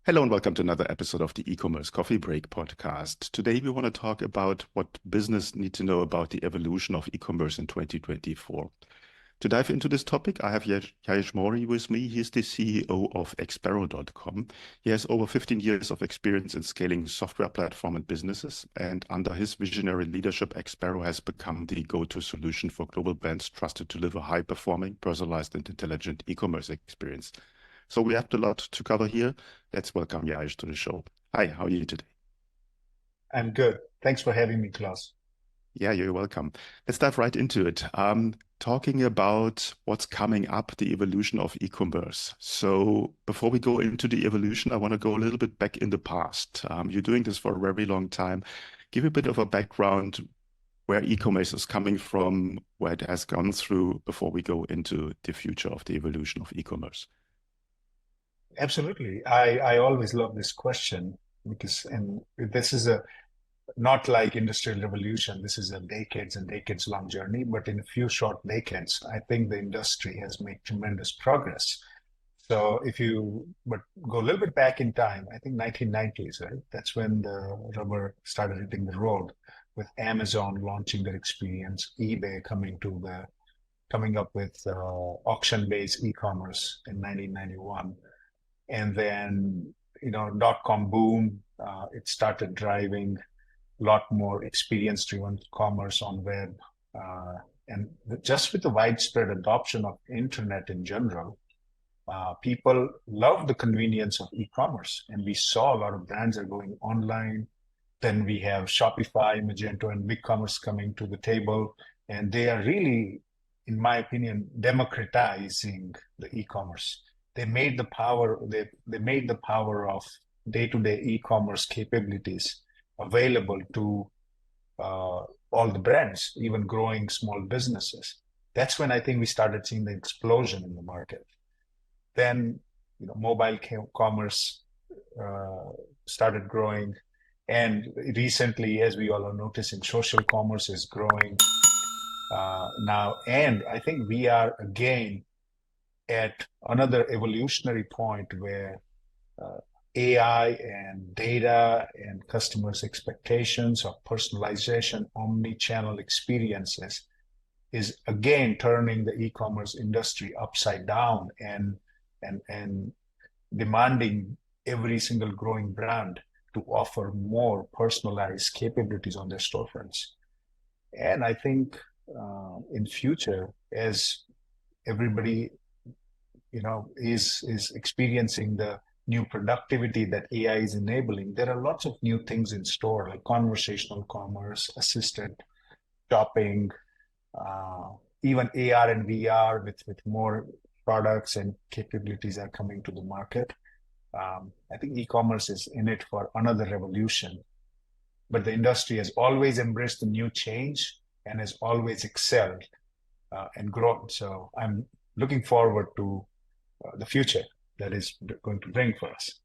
Hello and welcome to another episode of the e-commerce coffee break podcast. Today we want to talk about what business need to know about the evolution of e-commerce in 2024. To dive into this topic, I have Jayesh Mori with me. He's the CEO of Exparrow.com. He has over 15 years of experience in scaling software platform and businesses, and under his visionary leadership, Exparrow has become the go-to solution for global brands trusted to deliver high-performing, personalized, and intelligent e-commerce experience. So we have a lot to cover here. Let's welcome Jayesh to the show. Hi, how are you today? I'm good. Thanks for having me, Klaus. Yeah, you're welcome. Let's dive right into it. Talking about what's coming up, the evolution of e-commerce. So before we go into the evolution, I want to go a little bit back in the past. You're doing this for a very long time. Give a bit of a background where e-commerce is coming from, where it has gone through before we go into the future of the evolution of e-commerce. Absolutely. I always love this question because, and this is a not like industrial revolution. This is a decades and decades long journey, but in a few short decades, I think the industry has made tremendous progress. So if you but go a little bit back in time, I think 1990s, right? That's when the rubber started hitting the road with Amazon launching their experience, eBay coming up with auction-based e-commerce in 1991. And then, dot-com boom, it started driving a lot more experience-driven commerce on web. And just with the widespread adoption of internet in general, people love the convenience of e-commerce. And we saw a lot of brands are going online. Then we have Shopify, Magento, and BigCommerce coming to the table. And they are really, in my opinion, democratizing the e-commerce. They made the power of day-to-day e-commerce capabilities available to all the brands, even growing small businesses. That's when I think we started seeing the explosion in the market. Then, mobile commerce started growing, and recently, as we all are noticing, social commerce is growing now. And I think we are again at another evolutionary point where AI and data and customers' expectations of personalization, omni-channel experiences is again turning the e-commerce industry upside down and demanding every single growing brand to offer more personalized capabilities on their storefronts. And I think in future, as everybody is experiencing the new productivity that AI is enabling, there are lots of new things in store, like conversational commerce, assisted shopping, even AR and VR with more products and capabilities are coming to the market. I think e-commerce is in it for another revolution, but the industry has always embraced the new change and has always excelled and grown. So I'm looking forward to the future that is going to bring for us.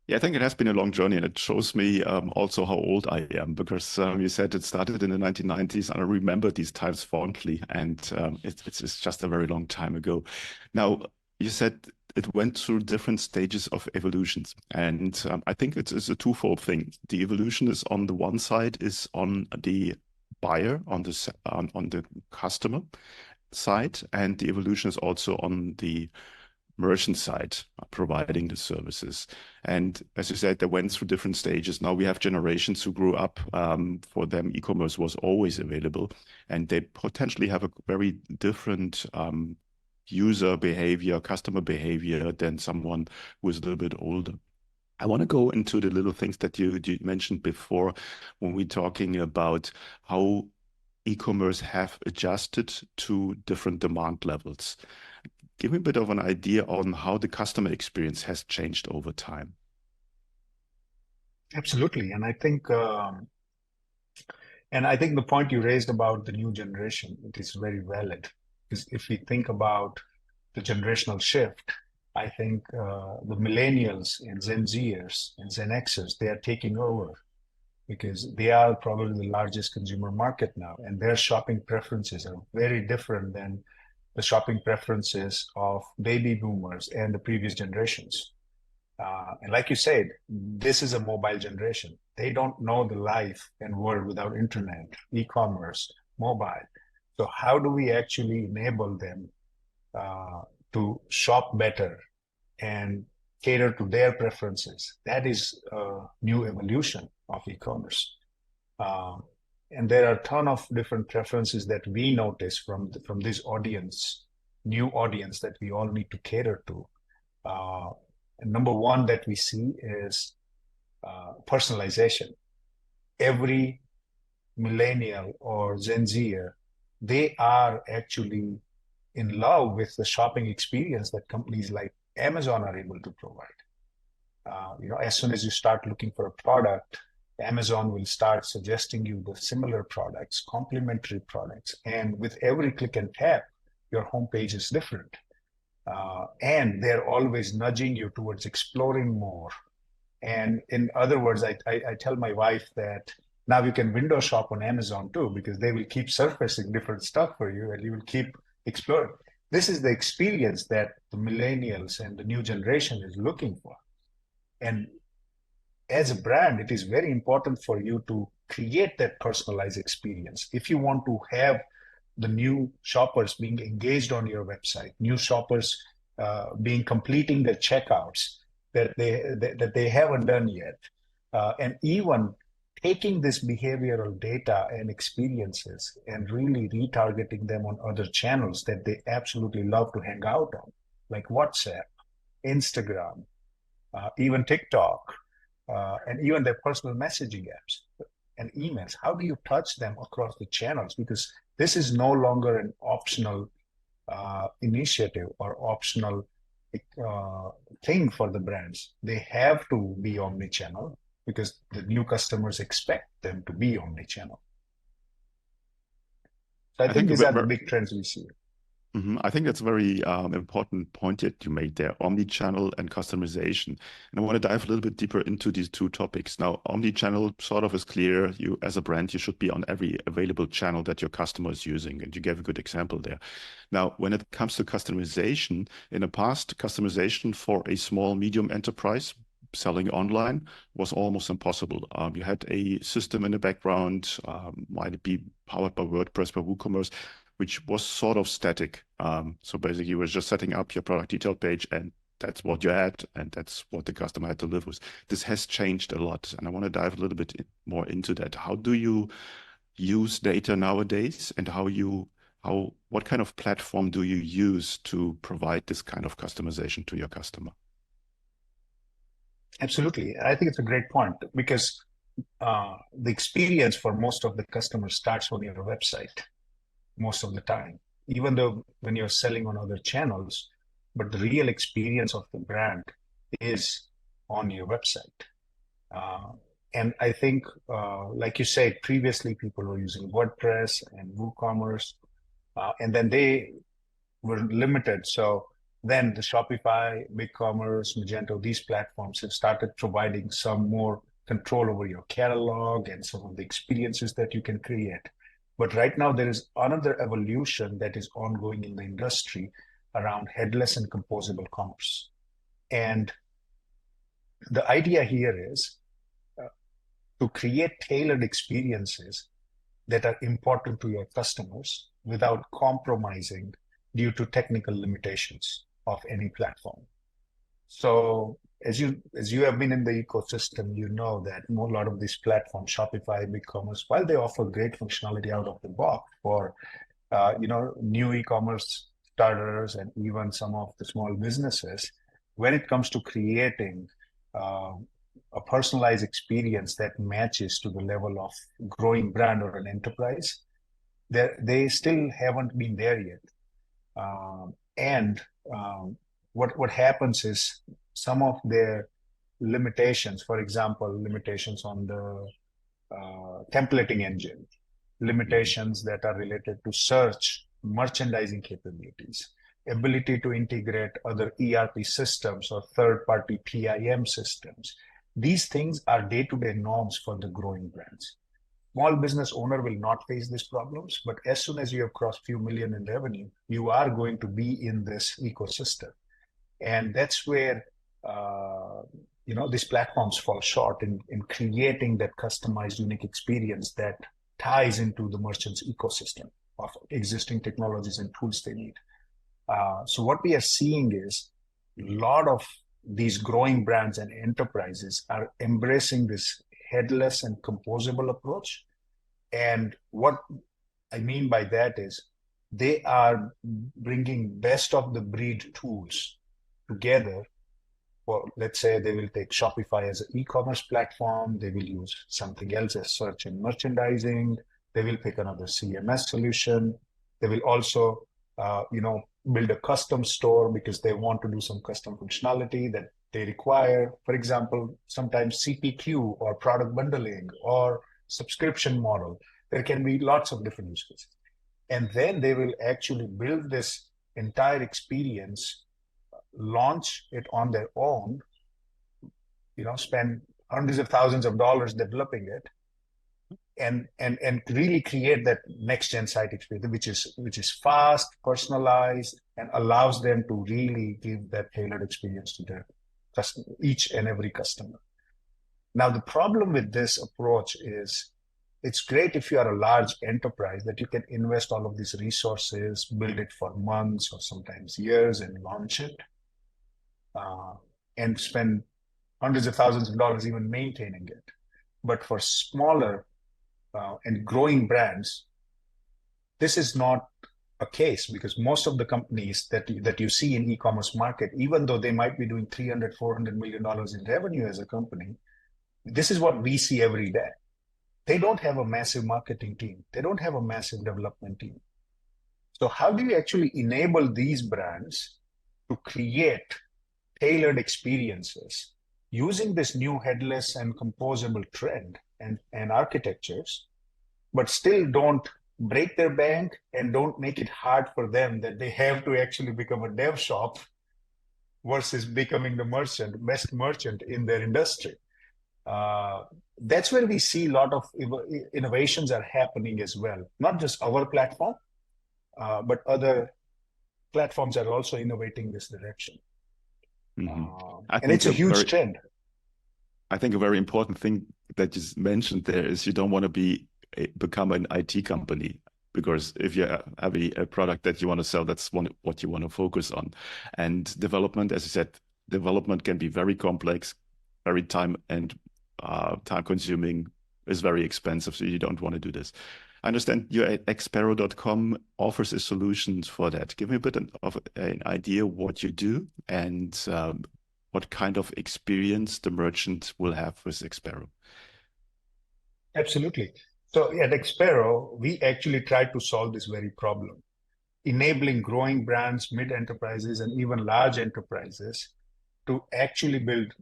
Yeah, I think it has been a long journey, and it shows me also how old I am, because you said it started in the 1990s, and I remember these times fondly, and it's just a very long time ago. Now, you said it went through different stages of evolutions, and I think it's a twofold thing. The evolution is on the one side is on the buyer, on the customer side, and the evolution is also on the merchant side, providing the services. And as you said, they went through different stages. Now we have generations who grew up. For them, e-commerce was always available, and they potentially have a very different user behavior, customer behavior than someone who is a little bit older. I want to go into the little things that you mentioned before when we're talking about how e-commerce have adjusted to different demand levels. Give me a bit of an idea on how the customer experience has changed over time. Absolutely, and I think the point you raised about the new generation, it is very valid. Because if we think about the generational shift, I think the millennials and Gen Zers and Gen Xers, they are taking over because they are probably the largest consumer market now, and their shopping preferences are very different than the shopping preferences of baby boomers and the previous generations. And like you said, this is a mobile generation. They don't know the life and world without internet, e-commerce, mobile. So how do we actually enable them uh, to shop better and cater to their preferences? That is a new evolution of e-commerce. Uh, and there are a ton of different preferences that we notice from this audience, new audience that we all need to cater to. And number one that we see is personalization. Every millennial or Gen Zer, they are actually in love with the shopping experience that companies like Amazon are able to provide. As soon as you start looking for a product, Amazon will start suggesting you the similar products, complementary products, and with every click and tap, your homepage is different. And they're always nudging you towards exploring more. And in other words, I tell my wife that now you can window shop on Amazon too, because they will keep surfacing different stuff for you and you will keep exploring. This is the experience that the millennials and the new generation is looking for. And as a brand, it is very important for you to create that personalized experience. If you want to have the new shoppers being engaged on your website, new shoppers being completing their checkouts that they haven't done yet, and even taking this behavioral data and experiences and really retargeting them on other channels that they absolutely love to hang out on, like WhatsApp, Instagram, even TikTok, and even their personal messaging apps and emails. How do you touch them across the channels? Because this is no longer an optional initiative or optional thing for the brands. They have to be omni-channel because the new customers expect them to be omni-channel. So I think these are the big trends we see. I think that's a very important point that you made there, omni-channel and customization. And I want to dive a little bit deeper into these two topics. Now, omni-channel sort of is clear. You, as a brand, you should be on every available channel that your customer is using. And you gave a good example there. Now, when it comes to customization, in the past, customization for a small, medium enterprise selling online was almost impossible. You had a system in the background, might it be powered by WordPress, by WooCommerce, which was sort of static. So basically, you were just setting up your product detail page, and that's what you had, and that's what the customer had to live with. This has changed a lot, and I want to dive a little bit more into that. How do you use data nowadays, and what kind of platform do you use to provide this kind of customization to your customer? Absolutely. I think it's a great point because the experience for most of the customers starts on your website most of the time, even though when you're selling on other channels, but the real experience of the brand is on your website. And I think, like you said, previously people were using WordPress and WooCommerce, and then they were limited. So then the Shopify, BigCommerce, Magento, these platforms have started providing some more control over your catalog and some of the experiences that you can create. But right now, there is another evolution that is ongoing in the industry around headless and composable commerce. And the idea here is to create tailored experiences that are important to your customers without compromising due to technical limitations of any platform. So as you have been in the ecosystem, you know that a lot of these platforms, Shopify, BigCommerce, while they offer great functionality out of the box for new e-commerce starters and even some of the small businesses, when it comes to creating a personalized experience that matches to the level of growing brand or an enterprise, they still haven't been there yet. What happens is some of their limitations, for example, limitations on the templating engine, limitations that are related to search, merchandising capabilities, ability to integrate other ERP systems or third-party PIM systems. These things are day-to-day norms for the growing brands. Small business owner will not face these problems, but as soon as you have crossed few million in revenue, you are going to be in this ecosystem. And that's where these platforms fall short in creating that customized, unique experience that ties into the merchant's ecosystem of existing technologies and tools they need. So what we are seeing is a lot of these growing brands and enterprises are embracing this headless and composable approach. And what I mean by that is they are bringing best of the breed tools together. Well, let's say they will take Shopify as an e-commerce platform. They will use something else as search and merchandising. They will pick another CMS solution. They will also, build a custom store because they want to do some custom functionality that they require. For example, sometimes CPQ or product bundling or subscription model. There can be lots of different use cases. And then they will actually build this entire experience, launch it on their own, spend hundreds of thousands of dollars developing it, and really create that next gen site experience, which is fast, personalized, and allows them to really give that tailored experience to their customer, each and every customer. Now, the problem with this approach is it's great if you are a large enterprise that you can invest all of these resources, build it for months or sometimes years, and launch it, and spend hundreds of thousands of dollars even maintaining it. But for smaller and growing brands, this is not a case, because most of the companies that you see in e-commerce market, even though they might be doing $300-400 million in revenue as a company, this is what we see every day. They don't have a massive marketing team. They don't have a massive development team. So how do you actually enable these brands to create tailored experiences using this new headless and composable trend and architectures, but still don't break their bank and don't make it hard for them that they have to actually become a dev shop versus becoming the best merchant in their industry? That's where we see a lot of innovations are happening as well. Not just our platform, but other platforms are also innovating this direction. And it's a huge trend. I think a very important thing that you mentioned there is you don't want to become an IT company, because if you have a product that you want to sell, that's what you want to focus on. And development, as you said, development can be very complex, very time consuming, is very expensive, so you don't want to do this. I understand you at Expero.com offers a solution for that. Give me a bit of an idea what you do and what kind of experience the merchant will have with Expero. Absolutely. So at Expero, we actually try to solve this very problem, enabling growing brands, mid-enterprises, and even large enterprises to actually build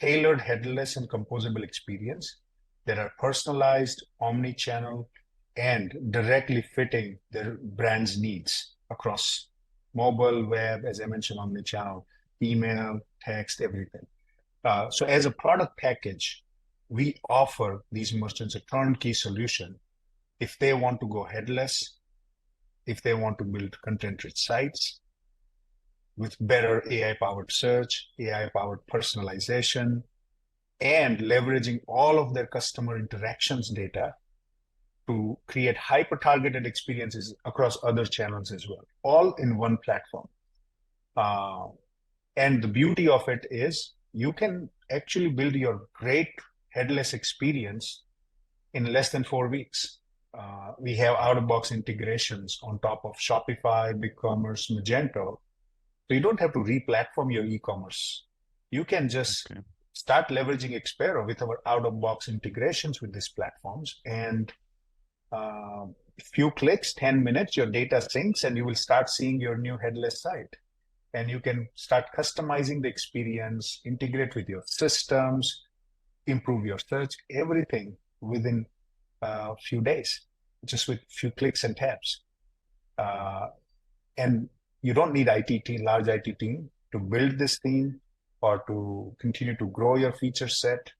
tailored headless and composable experience that are personalized, omni-channel, and directly fitting their brand's needs across mobile, web, as I mentioned, omni-channel, email, text, everything. So as a product package, we offer these merchants a turnkey solution if they want to go headless, if they want to build content-rich sites with better AI-powered search, AI-powered personalization, and leveraging all of their customer interactions data to create hyper-targeted experiences across other channels as well, all in one platform. And the beauty of it is you can actually build your great headless experience in less than 4 weeks. We have out-of-box integrations on top of Shopify, BigCommerce, Magento. So you don't have to re-platform your e-commerce. You can just start leveraging Expero with our out-of-box integrations with these platforms, and few clicks, 10 minutes, your data syncs, and you will start seeing your new headless site. And you can start customizing the experience, integrate with your systems, improve your search, everything within a few days, just with few clicks and taps. And you don't need large IT team to build this theme or to continue to grow your feature set.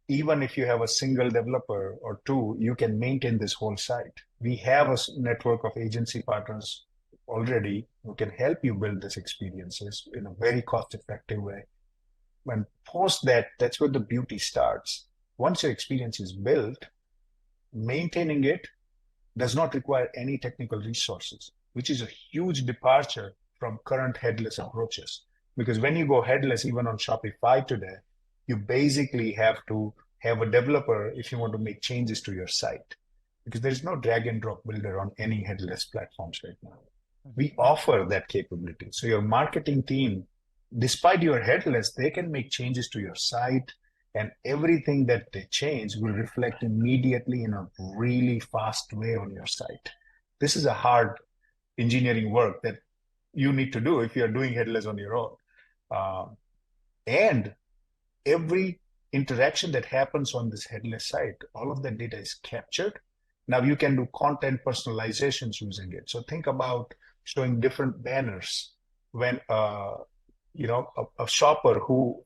Even if you have a single developer or two, you can maintain this whole site. We have a network of agency partners already who can help you build these experiences in a very cost-effective way. when post that, that's where the beauty starts. Once your experience is built, maintaining it does not require any technical resources, which is a huge departure from current headless approaches. Because when you go headless, even on Shopify today, you basically have to have a developer if you want to make changes to your site, because there's no drag and drop builder on any headless platforms right now. We offer that capability. So your marketing team, despite your headless, they can make changes to your site, and everything that they change will reflect immediately in a really fast way on your site. This is a hard engineering work that you need to do if you're doing headless on your own. And every interaction that happens on this headless site, all of that data is captured. Now you can do content personalizations using it. So think about showing different banners when a shopper who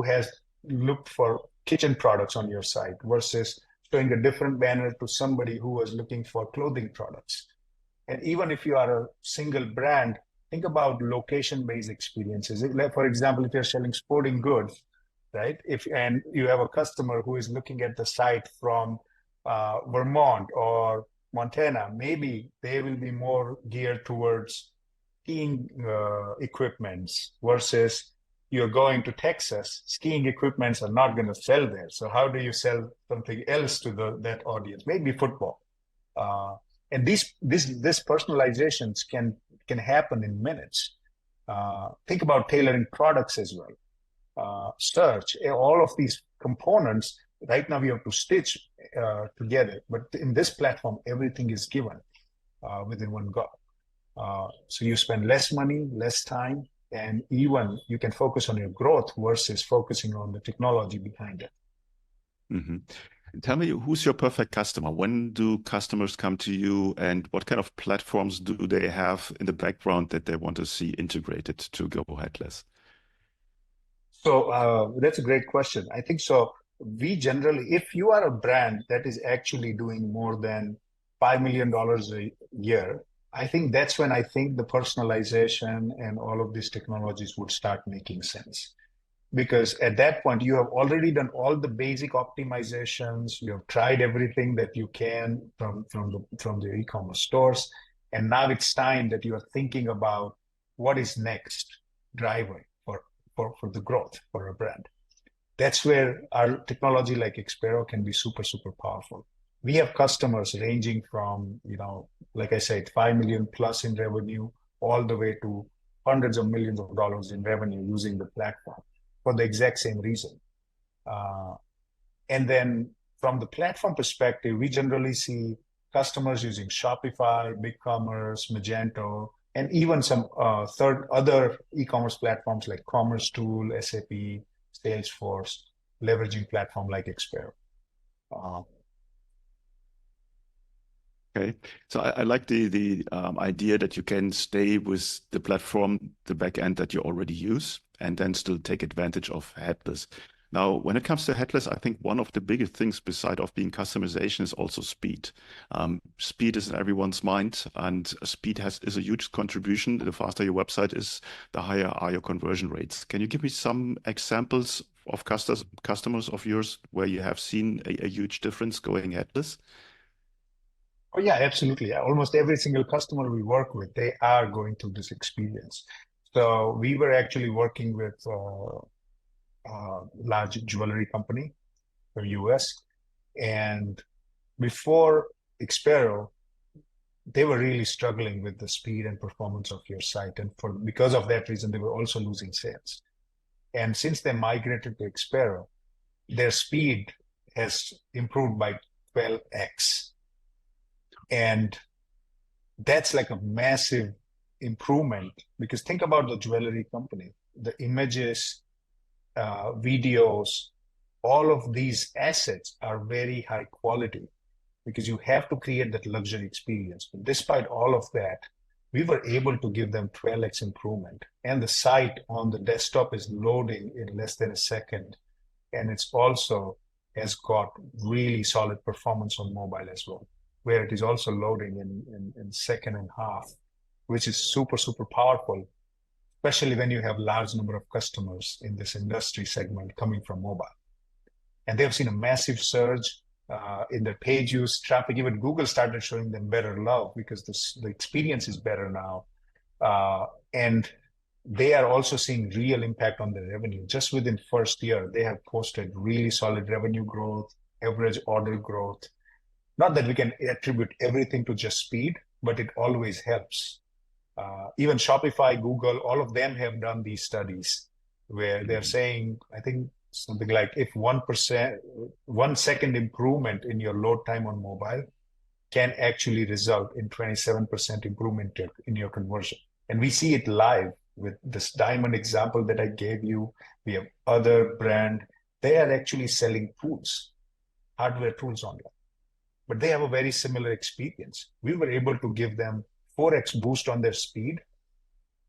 has looked for kitchen products on your site versus showing a different banner to somebody who was looking for clothing products. And even if you are a single brand, think about location-based experiences. For example, if you're selling sporting goods, right? And you have a customer who is looking at the site from Vermont or Montana, maybe they will be more geared towards skiing equipments versus you're going to Texas. Skiing equipments are not going to sell there. So how do you sell something else to that audience? Maybe football. And this personalizations can happen in minutes. Think about tailoring products as well. Search, all of these components. Right now we have to stitch together, but in this platform, everything is given within one go. So you spend less money, less time, and even you can focus on your growth versus focusing on the technology behind it. Mm-hmm. Tell me, who's your perfect customer? When do customers come to you, and what kind of platforms do they have in the background that they want to see integrated to go headless? So that's a great question. I think so. We generally, if you are a brand that is actually doing more than $5 million a year, I think that's when I think the personalization and all of these technologies would start making sense. Because at that point, you have already done all the basic optimizations. You have tried everything that you can from the e-commerce stores. And now it's time that you are thinking about what is next driver for the growth for a brand. That's where our technology like Expero can be super, super powerful. We have customers ranging from, like I said, 5 million plus in revenue, all the way to hundreds of millions of dollars in revenue using the platform for the exact same reason. And then from the platform perspective, we generally see customers using Shopify, BigCommerce, Magento, and even some other e-commerce platforms like Commerce Tool, SAP, Salesforce, leveraging platform like Expero. Okay, so I like the idea that you can stay with the platform, the backend that you already use, and then still take advantage of headless. Now, when it comes to headless, I think one of the biggest things beside of being customization is also speed. Speed is in everyone's mind, and speed is a huge contribution. The faster your website is, the higher are your conversion rates. Can you give me some examples of customers of yours where you have seen a huge difference going headless? Oh yeah, absolutely. Almost every single customer we work with, they are going through this experience. So we were actually working with large jewelry company from US. And before Expero, they were really struggling with the speed and performance of your site. And because of that reason, they were also losing sales. And since they migrated to Expero, their speed has improved by 12x. And that's like a massive improvement, because think about the jewelry company, the images, videos, all of these assets are very high quality because you have to create that luxury experience. But despite all of that, we were able to give them 12x improvement. And the site on the desktop is loading in less than a second. And it's also has got really solid performance on mobile as well, where it is also loading in second and half, which is super, super powerful. especially when you have large number of customers in this industry segment coming from mobile. And they've seen a massive surge in their page use traffic. Even Google started showing them better love because the experience is better now. And they are also seeing real impact on their revenue. Just within first year, they have posted really solid revenue growth, average order growth. Not that we can attribute everything to just speed, but it always helps. Even Shopify, Google, all of them have done these studies where they're saying, I think something like if 1%, 1 second improvement in your load time on mobile can actually result in 27% improvement in your conversion. And we see it live with this diamond example that I gave you. We have other brand. They are actually selling tools, hardware tools online, but they have a very similar experience. We were able to give them 4x boost on their speed,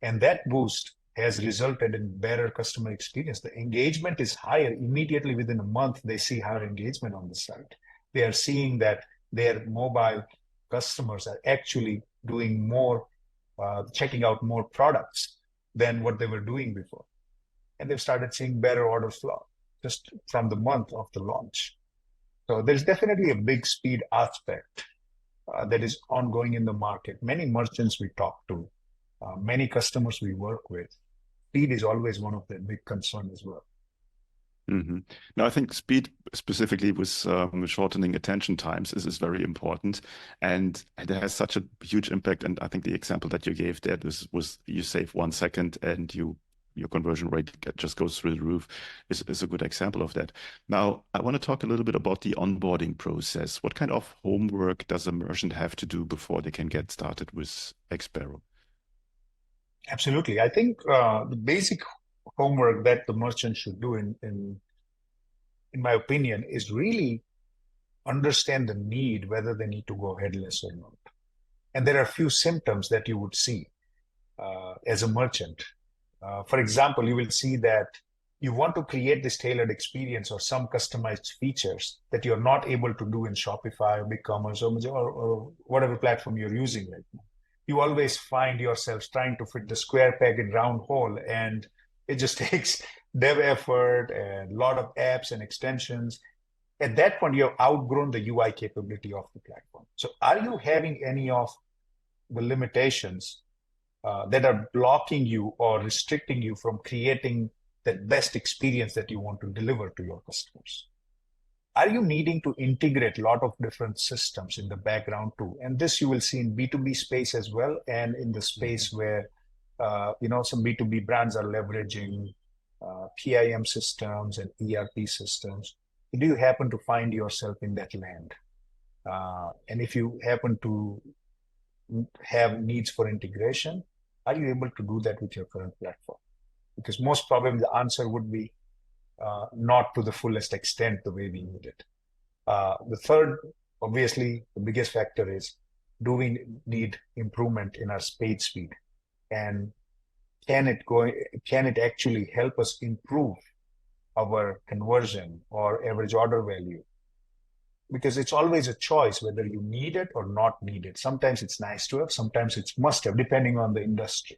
and that boost has resulted in better customer experience. The engagement is higher. Immediately within a month, they see higher engagement on the site. They are seeing that their mobile customers are actually doing more, checking out more products than what they were doing before. And they've started seeing better order flow just from the month of the launch. So there's definitely a big speed aspect that is ongoing in the market. Many merchants we talk to, many customers we work with, speed is always one of their big concerns as well. Mm-hmm. Now, I think speed specifically with shortening attention times is very important, and it has such a huge impact. And I think the example that you gave there was you save 1 second and your conversion rate just goes through the roof is a good example of that. Now, I want to talk a little bit about the onboarding process. What kind of homework does a merchant have to do before they can get started with Xpero? Absolutely. I think the basic homework that the merchant should do, in my opinion, is really understand the need, whether they need to go headless or not. And there are a few symptoms that you would see as a merchant. For example, you will see that you want to create this tailored experience or some customized features that you're not able to do in Shopify or BigCommerce or whatever platform you're using right now. You always find yourself trying to fit the square peg in round hole, and it just takes dev effort and a lot of apps and extensions. At that point, you have outgrown the UI capability of the platform. So are you having any of the limitations that are blocking you or restricting you from creating that best experience that you want to deliver to your customers? Are you needing to integrate a lot of different systems in the background too? And this you will see in B2B space as well, and in the space where some B2B brands are leveraging PIM systems and ERP systems. Do you happen to find yourself in that land? And if you happen to have needs for integration, are you able to do that with your current platform? Because most probably the answer would be not to the fullest extent the way we need it. The third, obviously, the biggest factor is, do we need improvement in our page speed? And can it actually help us improve our conversion or average order value? Because it's always a choice whether you need it or not need it. Sometimes it's nice to have, sometimes it's must have, depending on the industry.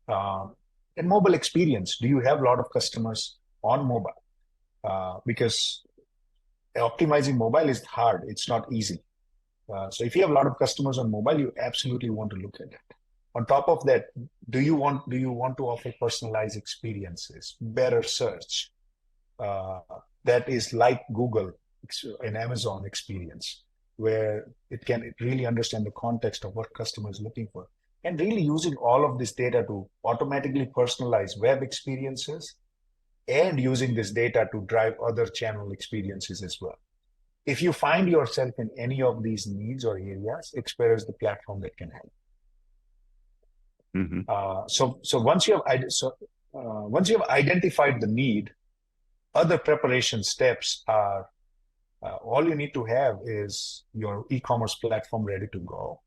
And mobile experience, do you have a lot of customers on mobile? Because optimizing mobile is hard, it's not easy. So if you have a lot of customers on mobile, you absolutely want to look at it. On top of that, do you want to offer personalized experiences, better search that is like Google and Amazon experience, where it really understand the context of what customer is looking for, and really using all of this data to automatically personalize web experiences, and using this data to drive other channel experiences as well. If you find yourself in any of these needs or areas, Xpero is the platform that can help. Mm-hmm. So once you have identified the need, other preparation steps are all you need to have is your e-commerce platform ready to go,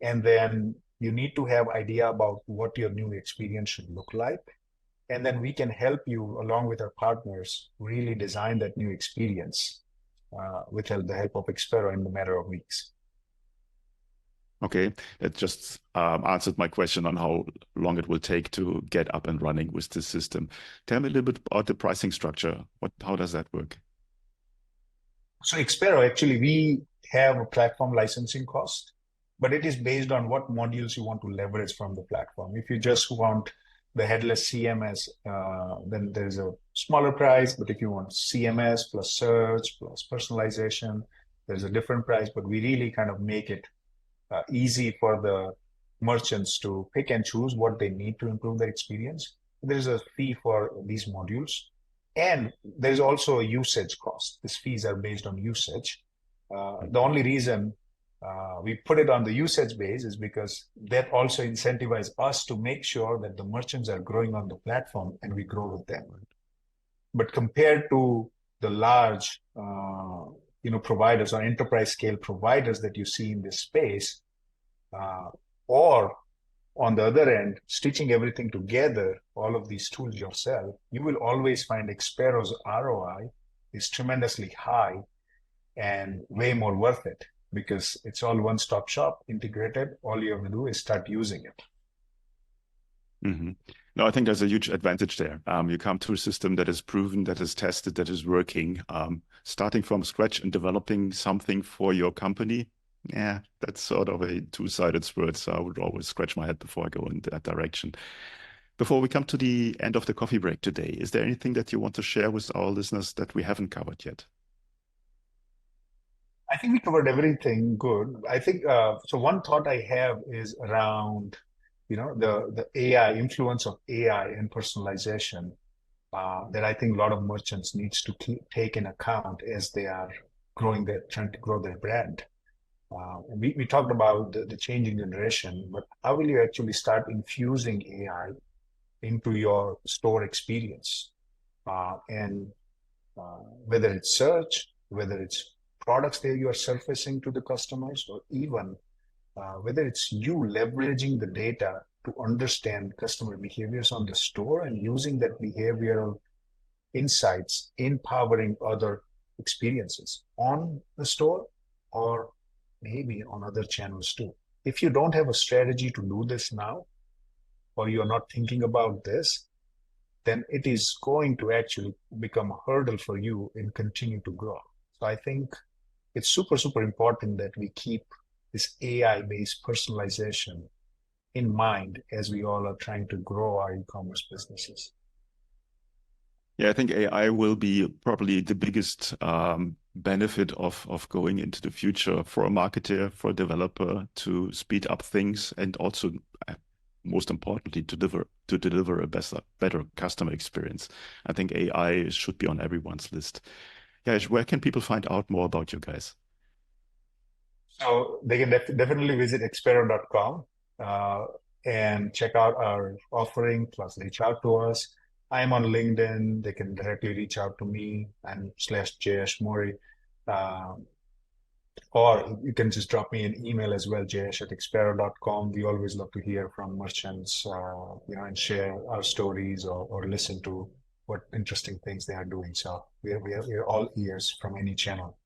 and then you need to have idea about what your new experience should look like, and then we can help you along with our partners really design that new experience with the help of Xpero in a matter of weeks. Okay, that just answered my question on how long it will take to get up and running with this system. Tell me a little bit about the pricing structure. How does that work? So Expero, actually, we have a platform licensing cost, but it is based on what modules you want to leverage from the platform. If you just want the headless CMS, then there's a smaller price. But if you want CMS plus search plus personalization, there's a different price. But we really kind of make it easy for the merchants to pick and choose what they need to improve their experience. There's a fee for these modules. And there's also a usage cost. These fees are based on usage. The only reason we put it on the usage base is because that also incentivizes us to make sure that the merchants are growing on the platform and we grow with them. But compared to the large providers or enterprise scale providers that you see in this space, or on the other end, stitching everything together, all of these tools yourself, you will always find Expero's ROI is tremendously high and way more worth it because it's all one-stop shop integrated. All you have to do is start using it. Mm-hmm. No, I think there's a huge advantage there. You come to a system that is proven, that is tested, that is working. Starting from scratch and developing something for your company, yeah, that's sort of a two-sided sword. So I would always scratch my head before I go in that direction. Before we come to the end of the coffee break today, is there anything that you want to share with our listeners that we haven't covered yet? I think we covered everything good. I think so. One thought I have is around, the AI influence of AI and personalization that I think a lot of merchants needs to take in account as they are trying to grow their brand. We talked about the changing generation, but how will you actually start infusing AI into your store experience? And whether it's search, whether it's products that you are surfacing to the customers, or even whether it's you leveraging the data to understand customer behaviors on the store and using that behavioral insights, empowering other experiences on the store or maybe on other channels too. If you don't have a strategy to do this now, or you're not thinking about this, then it is going to actually become a hurdle for you and continue to grow. So I think it's super, super important that we keep this AI-based personalization in mind as we all are trying to grow our e-commerce businesses. Yeah, I think AI will be probably the biggest benefit of going into the future for a marketer, for a developer to speed up things, and also, most importantly, to deliver a better customer experience. I think AI should be on everyone's list. Yeah, where can people find out more about you guys? So they can definitely visit expero.com and check out our offering, plus reach out to us. I'm on LinkedIn. They can directly reach out to me. I'm /Jayesh Mori. Or you can just drop me an email as well, jayesh@expero.com. We always love to hear from merchants, and share our stories or listen to what interesting things they are doing. So we're all ears from any channel.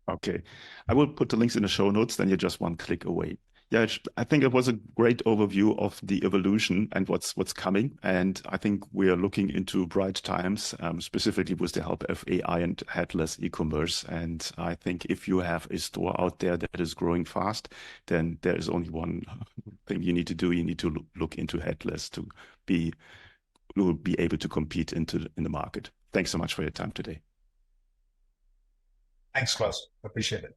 Okay. I will put the links in the show notes, then you're just one click away. Yeah, I think it was a great overview of the evolution and what's coming. And I think we are looking into bright times, specifically with the help of AI and headless e-commerce. And I think if you have a store out there that is growing fast, then there is only one thing you need to do. You need to look into headless to be able to compete in the market. Thanks so much for your time today. Thanks, Klaus. Appreciate it.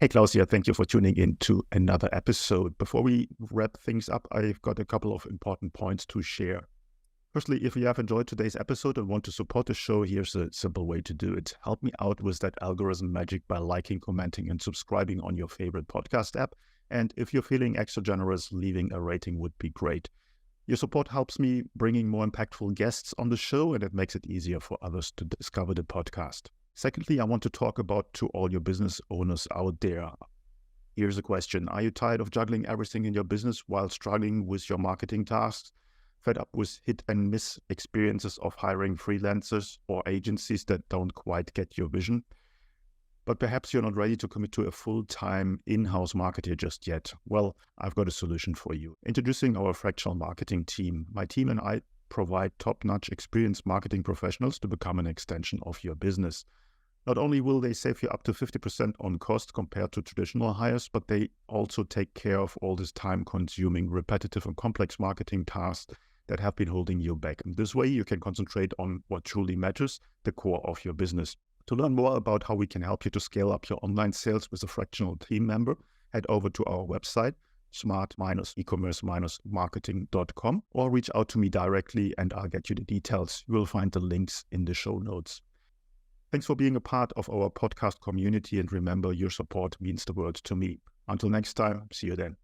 Hey, Klaus here. Thank you for tuning in to another episode. Before we wrap things up, I've got a couple of important points to share. Firstly, if you have enjoyed today's episode and want to support the show, here's a simple way to do it. Help me out with that algorithm magic by liking, commenting, and subscribing on your favorite podcast app. And if you're feeling extra generous, leaving a rating would be great. Your support helps me bringing more impactful guests on the show, and it makes it easier for others to discover the podcast. Secondly, I want to talk about to all your business owners out there. Here's a question. Are you tired of juggling everything in your business while struggling with your marketing tasks? Fed up with hit and miss experiences of hiring freelancers or agencies that don't quite get your vision? but perhaps you're not ready to commit to a full-time in-house marketer just yet. Well, I've got a solution for you. Introducing our fractional marketing team. My team and I provide top-notch experienced marketing professionals to become an extension of your business. Not only will they save you up to 50% on cost compared to traditional hires, but they also take care of all this time-consuming, repetitive and complex marketing tasks that have been holding you back. And this way you can concentrate on what truly matters, the core of your business. To learn more about how we can help you to scale up your online sales with a fractional team member, head over to our website, smart-ecommerce-marketing.com, or reach out to me directly and I'll get you the details. You will find the links in the show notes. Thanks for being a part of our podcast community, and remember, your support means the world to me. Until next time, see you then.